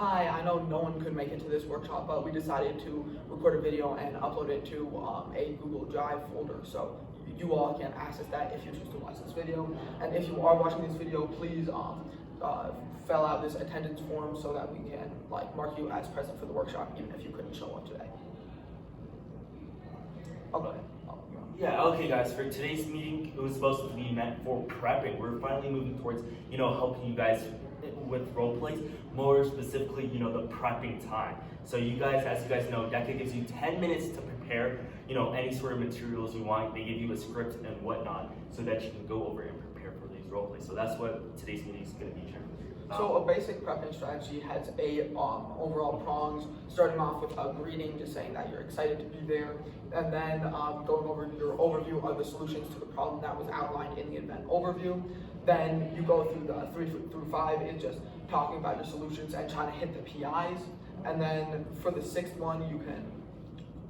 hi, I know no one could make it to this workshop, but we decided to record a video and upload it to a Google Drive folder. So you all can access that if you choose to watch this video. And if you are watching this video, please fill out this attendance form so that we can mark you as present for the workshop, even if you couldn't show up today. Okay. Yeah, okay guys, for today's meeting, it was supposed to be meant for prepping. We're finally moving towards, helping you guys with role plays, more specifically, the prepping time. So you guys, as you guys know, DECA gives you 10 minutes to prepare, any sort of materials you want. They give you a script and whatnot so that you can go over and prepare for these role plays. So that's what today's meeting is going to be generally about. So a basic prepping strategy has overall prongs, starting off with a greeting, just saying that you're excited to be there, and then going over your overview of the solutions to the problem that was outlined in the event overview. Then you go through the 3 through 5 is just talking about your solutions and trying to hit the PIs. And then for the 6th one, you can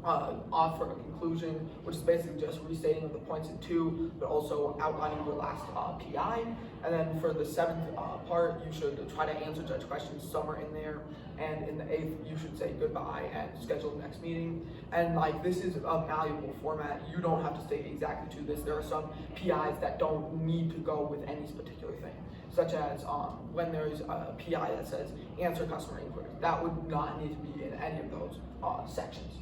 offer a conclusion, which is basically just restating the points in 2, but also outlining your last PI. And then for the 7th part, you should try to answer judge questions somewhere in there. And in the 8th, you should say goodbye and schedule the next meeting. And this is a malleable format. You don't have to stay exactly to this. There are some PIs that don't need to go with any particular thing, such as when there's a PI that says answer customer inquiries. That would not need to be in any of those sections.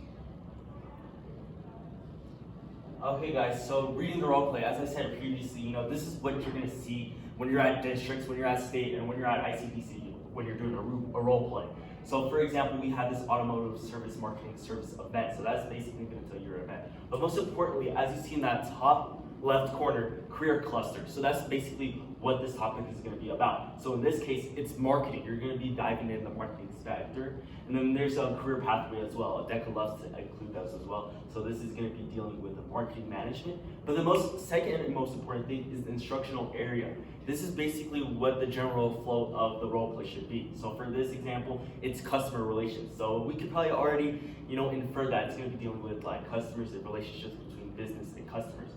Okay guys, so reading the role play, as I said previously, this is what you're going to see when you're at districts, when you're at state, and when you're at ICDC, when you're doing a role play. So for example, we have this automotive service marketing service event, so that's basically going to tell you your event. But most importantly, as you see in that top left corner, career cluster. So that's basically what this topic is going to be about. So in this case, it's marketing. You're going to be diving in the marketing sector. And then there's a career pathway as well. DECA loves to include those as well. So this is going to be dealing with the marketing management. But the second and most important thing is the instructional area. This is basically what the general flow of the role play should be. So for this example, it's customer relations. So we could probably already, infer that it's going to be dealing with customers and relationships between business and customers.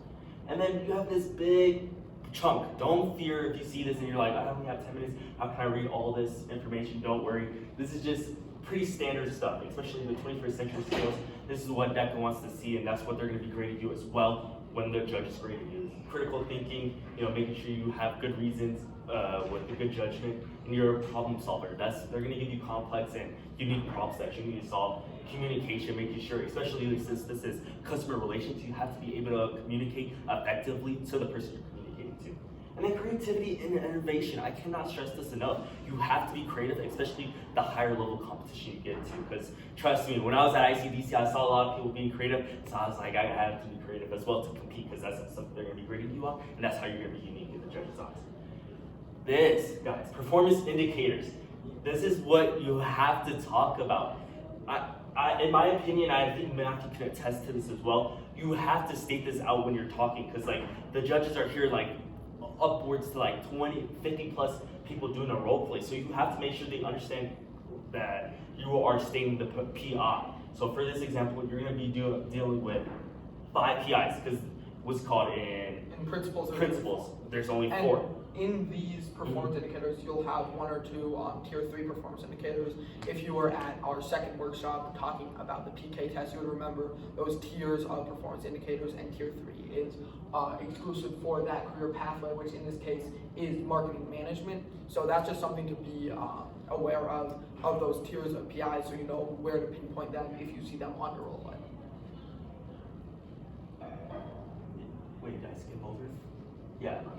And then you have this big chunk. Don't fear if you see this and you're like, I only have 10 minutes, how can I read all this information? Don't worry. This is just pretty standard stuff, especially the 21st century skills. This is what DECA wants to see, and that's what they're going to be grading you as well when the judge is grading you. Critical thinking, making sure you have good reasons with a good judgment, and you're a problem solver. They're going to give you complex and unique problems that you need to solve. Communication, making sure, especially since this is customer relations, you have to be able to communicate effectively to the person you're communicating to. And then creativity and innovation. I cannot stress this enough. You have to be creative, especially the higher level competition you get into. Because trust me, when I was at ICDC, I saw a lot of people being creative. So I was like, I have to be creative as well to compete, because that's something they're going to be grading you on, and that's how you're going to be unique in the judge's eyes. This, guys, performance indicators. This is what you have to talk about. In my opinion, I think Matthew can attest to this as well. You have to state this out when you're talking, because the judges are here upwards to 20, 50 plus people doing a role play. So you have to make sure they understand that you are stating the PI. So for this example, you're going to be dealing with 5 PIs, because what's called in principles, there's only 4. In these performance indicators, you'll have 1 or 2 tier 3 performance indicators. If you were at our second workshop talking about the PK test, you would remember those tiers of performance indicators, and tier 3 is exclusive for that career pathway, which in this case is marketing management. So that's just something to be aware of those tiers of PIs, so you know where to pinpoint them if you see them on your role play. Wait, did I skip over? Yeah, my bad.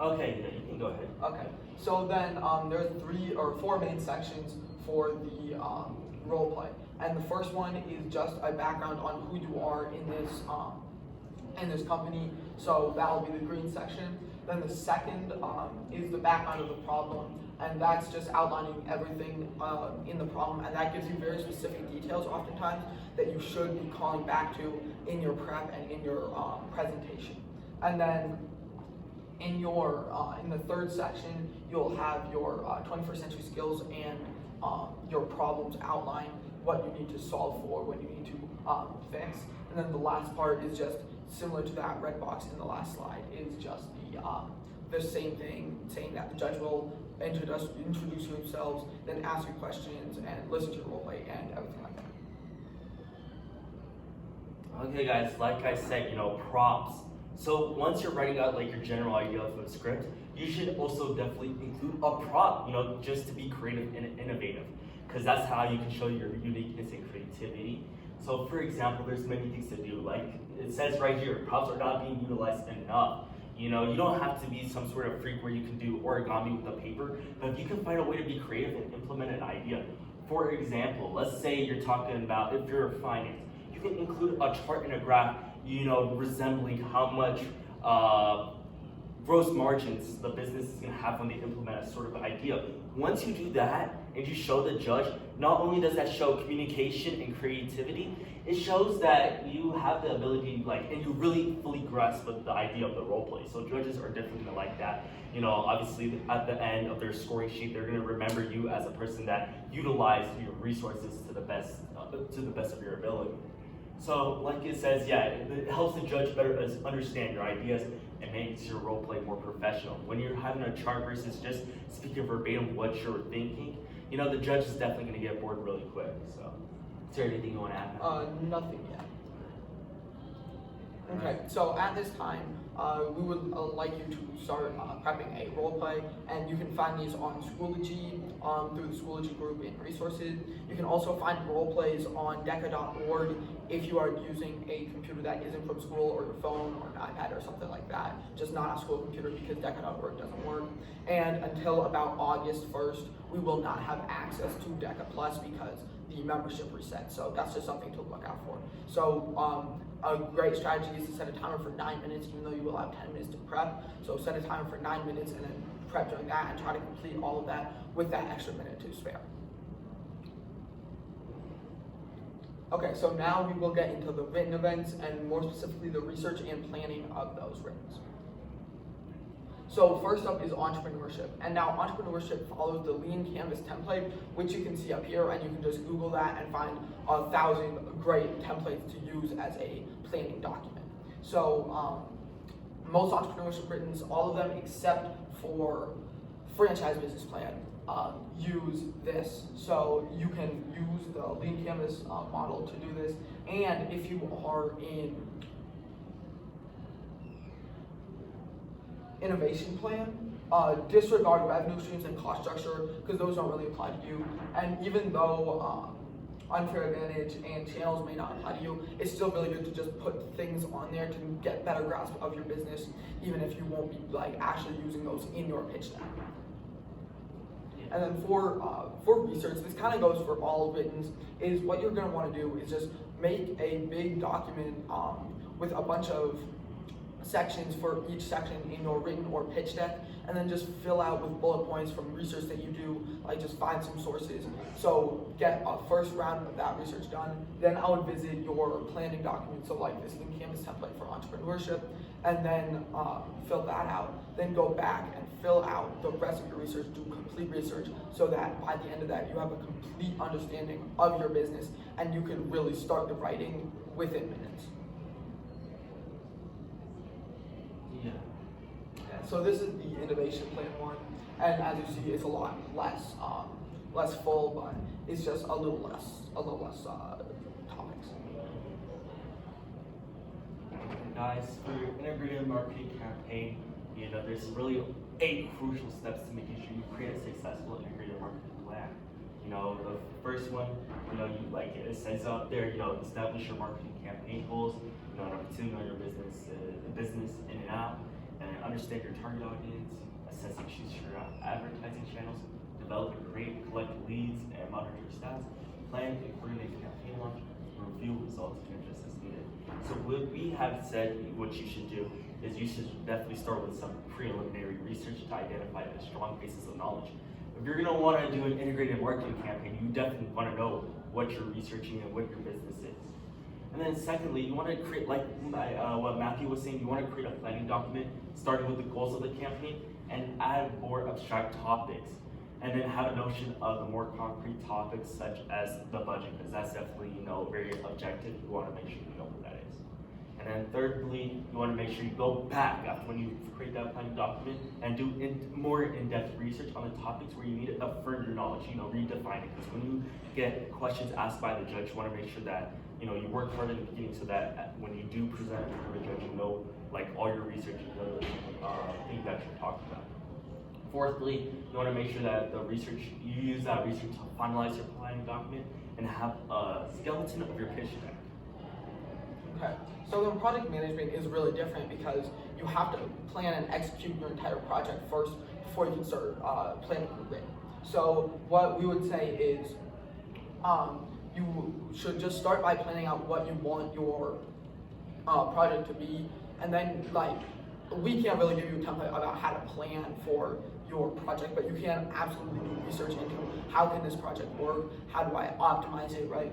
Okay, yeah, you can go ahead. Okay, so then there's 3 or 4 main sections for the role play, and the first one is just a background on who you are in this company. So that will be the green section. Then the second is the background of the problem, and that's just outlining everything in the problem, and that gives you very specific details oftentimes that you should be calling back to in your prep and in your presentation. And then in the third section, you'll have your 21st century skills and your problems outline, what you need to solve for, what you need to fix. And then the last part is just similar to that red box in the last slide, is just the same thing, saying that the judge will introduce themselves, then ask you questions and listen to your roleplay and everything like that. Okay guys, like I said, prompts. So once you're writing out like your general idea of a script, you should also definitely include a prompt, just to be creative and innovative, because that's how you can show your uniqueness and creativity. So for example, there's many things to do. Like it says right here, prompts are not being utilized enough. You don't have to be some sort of freak where you can do origami with a paper, but if you can find a way to be creative and implement an idea. For example, let's say you're talking about, if you're finance, you can include a chart and a graph, resembling how much gross margins the business is going to have when they implement a sort of idea. Once you do that and you show the judge, not only does that show communication and creativity, it shows that you have the ability, and you really fully grasp the idea of the role play. So judges are definitely going to like that. Obviously at the end of their scoring sheet, they're going to remember you as a person that utilized your resources to the best of your ability. So like it says, it helps the judge better understand your ideas and makes your role play more professional. When you're having a chart versus just speaking verbatim what you're thinking, the judge is definitely going to get bored really quick. So, is there anything you want to add? Nothing yet. Okay, so at this time, we would like you to start prepping a role play, and you can find these on Schoology, through the Schoology group in resources. You can also find role plays on DECA.org if you are using a computer that isn't from school, or your phone or an iPad or something like that, just not a school computer, because DECA.org doesn't work. And until about August 1st, we will not have access to DECA Plus because the membership reset. So that's just something to look out for. So a great strategy is to set a timer for 9 minutes, even though you will have 10 minutes to prep. So set a timer for 9 minutes and then prep during that, and try to complete all of that with that extra minute to spare. Okay, so now we will get into the written events, and more specifically the research and planning of those writtens. So first up is entrepreneurship, and now entrepreneurship follows the lean canvas template, which you can see up here, and you can just Google that and find 1,000 great templates to use as a planning document. So most entrepreneurship writtens, all of them except for franchise business plan, use this. So you can use the lean canvas model to do this, and if you are in innovation plan, disregard revenue streams and cost structure, because those don't really apply to you. And even though unfair advantage and channels may not apply to you, it's still really good to just put things on there to get better grasp of your business, even if you won't be actually using those in your pitch deck. And then for research, this kind of goes for all writtens, is what you're going to want to do is just make a big document with a bunch of sections for each section in your written or pitch deck, and then just fill out with bullet points from research that you do, just find some sources. So get a first round of that research done, then I would visit your planning document, so like this lean canvas template for entrepreneurship, and then fill that out, then go back and fill out the rest of your research, do complete research, so that by the end of that you have a complete understanding of your business, and you can really start the writing within minutes. So this is the innovation plan one, and as you see, it's a lot less full, but it's just a little less topics. Guys, for your integrated marketing campaign, there's really 8 crucial steps to making sure you create a successful integrated marketing plan. The first one, like it says up there, establish your marketing campaign goals. Number 2, know your business in and out. And understand your target audience, assess and choose your advertising channels, develop and collect leads and monitor your stats, plan and coordinate campaign launch, review results and just as needed. So what we have said what you should do is you should definitely start with some preliminary research to identify a strong basis of knowledge. If you're going to want to do an integrated marketing campaign, you definitely want to know what you're researching and what your business is. And then secondly, you want to create, like what Matthew was saying, you want to create a planning document starting with the goals of the campaign and add more abstract topics. And then have a notion of the more concrete topics such as the budget, because that's definitely, very objective. You want to make sure you know what that is. And then thirdly, you want to make sure you go back after when you create that planning document and do more in-depth research on the topics where you need to affirm your knowledge, redefine it. Because when you get questions asked by the judge, you want to make sure that, you work hard in the beginning so that when you do present in front of a judge, you know, like all your research and the things that you're talking about. Fourthly, you want to make sure that you use that research to finalize your planning document and have a skeleton of your pitch deck. Okay, so then project management is really different because you have to plan and execute your entire project first before you can start planning your written. So what we would say is you should just start by planning out what you want your project to be, and then we can't really give you a template about how to plan for your project, but you can absolutely do research into how can this project work, how do I optimize it, right?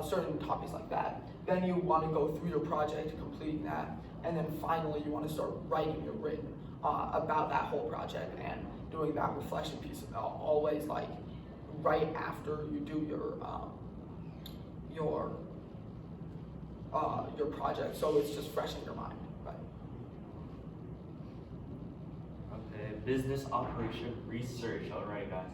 Certain topics like that. Then you want to go through your project, completing that, and then finally you want to start writing your written about that whole project and doing that reflection piece always right after you do your project, so it's just fresh in your mind. Right? Okay, business operation research. All right, guys.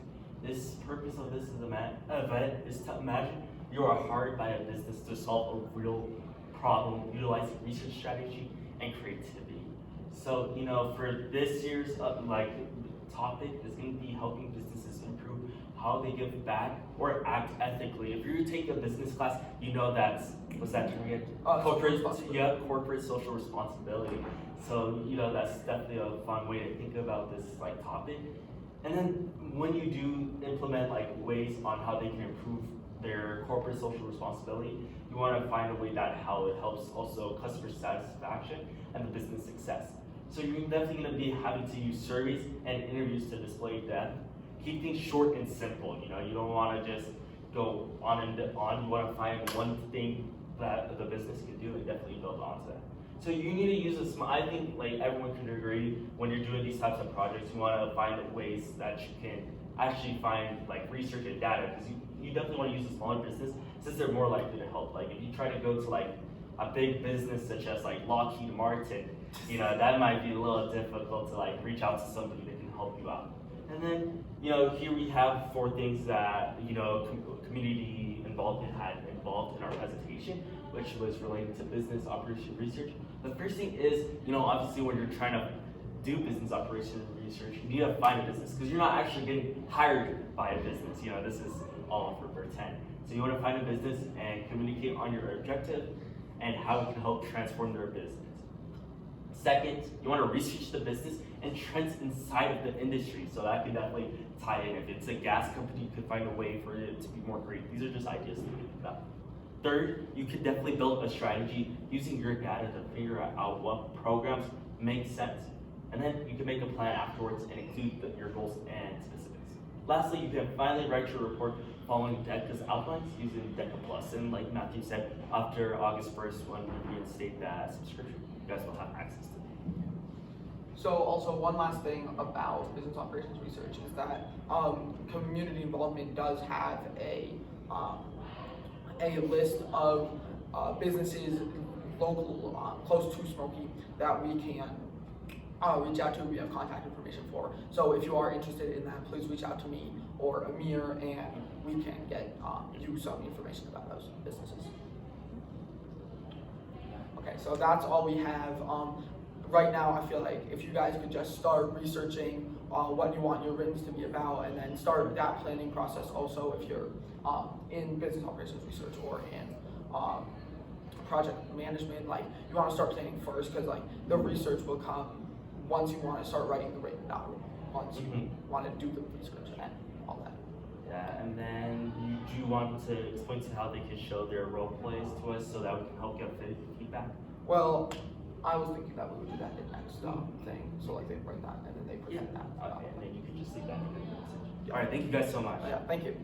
This purpose of this event is to imagine you are hired by a business to solve a real problem utilizing research strategy and creativity. So, for this year's topic is going to be helping businesses improve how they give back or act ethically. If you take a business class, what's that term again? Corporate social responsibility. So, that's definitely a fun way to think about this topic. And then when you do implement ways on how they can improve their corporate social responsibility, you want to find a way that how it helps also customer satisfaction and the business success. So you're definitely going to be having to use surveys and interviews to display that. Keep things short and simple. You don't want to just go on and on. You want to find one thing that the business can do and definitely build onto that. So you need to use I think everyone can agree when you're doing these types of projects, you want to find ways that you can actually find research and data, because you definitely want to use a smaller business since they're more likely to help. If you try to go to a big business such as Lockheed Martin, that might be a little difficult to reach out to somebody that can help you out. And then here we have 4 things that community involvement had involved in our presentation, which was related to business operation research. The first thing is, obviously when you're trying to do business operation research, you need to find a business, because you're not actually getting hired by a business. This is all for pretend. So you want to find a business and communicate on your objective and how it can help transform their business. Second, you want to research the business and trends inside of the industry. So that can definitely tie in. If it's a gas company, you could find a way for it to be more creative. These are just ideas to think about. Third, you could definitely build a strategy using your data to figure out what programs make sense. And then you can make a plan afterwards and include your goals and specifics. Lastly, you can finally write your report following DECA's outlines using DECA Plus. And like Matthew said, after August 1st, when we reinstate that subscription, you guys will have access to it. So also one last thing about business operations research is that community involvement does have a list of businesses local, close to Smoky, that we can reach out to. We have contact information for. So if you are interested in that, please reach out to me or Amir, and we can get you some information about those businesses. Okay, so that's all we have. Right now, I feel like if you guys could just start researching what you want your writtens to be about, and then start that planning process also if you're in business operations research or in project management. You want to start planning first, because the research will come once you want to start writing the written document, once you want to do the research and all that. Yeah, and then you want to explain to how they can show their role plays to us so that we can help get feedback? Well, I was thinking that we would do that in next thing. So they bring that and then they present that. Okay, and then you can just leave that in the message. All right, thank you guys so much. Yeah, thank you.